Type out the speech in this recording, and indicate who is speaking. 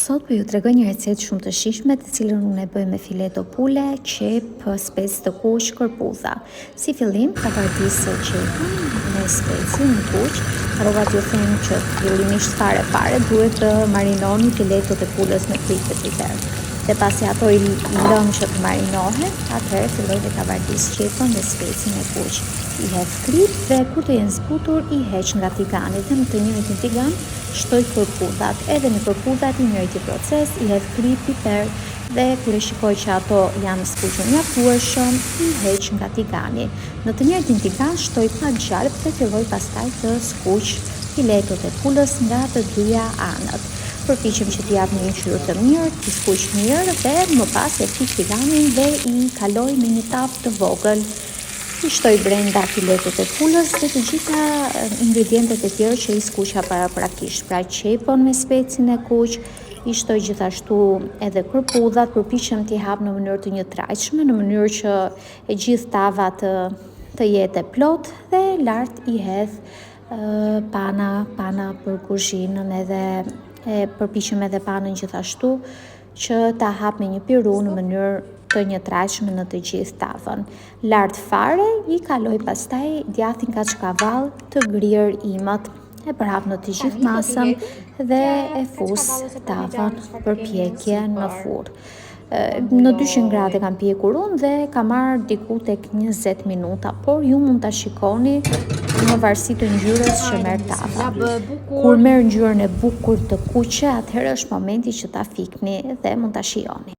Speaker 1: Sot po ju tregoj një recetë shumë të shijshme, të cilën unë e bëj me fileto pule, qep, specë të kuq, kërpudha. Si fillim, ka bardisë qepën me speci në kuq. Harrova t'ju them që fillimisht fare duhet të marinoni filetot e pulës me kripë të piper. Dhe pasi ato i lëm që të marinohen, atëherë filloj të bardisë qepën me specin e kuq. I hedh kripë dhe kur të jenë zbutur i heq nga tigani dhe në të njëjtin tigan shtoj kërpudhat. Edhe në kërpudhat i njëjti proces, i hedh kripë, piper dhe kur e shikoj që ato janë skuqur mjaftueshëm, i heq nga tigani. Në të njëjtin tigan shtoj pak gjalp dhe filloj pastaj të skuq filetot e pulës nga të dyja anët. Përpiqem që t'i jap një ngjyrë të mirë, t'i skuq mirë dhe më pas e fik tiganin dhe i kaloj në një tavë të vogël. I shtoj brenda filetot e pulës dhe të gjitha ingredientet e tjerë që i skuqa paraprakisht. Pra qepën me specin e kuq, i shtoj gjithashtu edhe kërpudhat, përpiqem t'i hap në mënyrë të njëtrajtshme, në mënyrë që e gjithë tava të jetë plot dhe lart i hedh pana për kuzhinën edhe përpiqem edhe panën gjithashtu që ta hap me një piru në mënyrë të njëtrajtshme në të gjithë tavën. Lart fare i kaloj pastaj djathin kaçkavall të grirë imët. E përhap në të gjithë masën dhe e fus tavën për pjekje në furrë. Në 200 gradë kam pjekur unë dhe ka marrë diku tek 20 minuta, por ju mund ta shikoni në varësi të ngjyrës që merr tava. Kur merr ngjyrën e bukur të kuqe, atëherë është momenti që ta fikni dhe mund ta shijoni.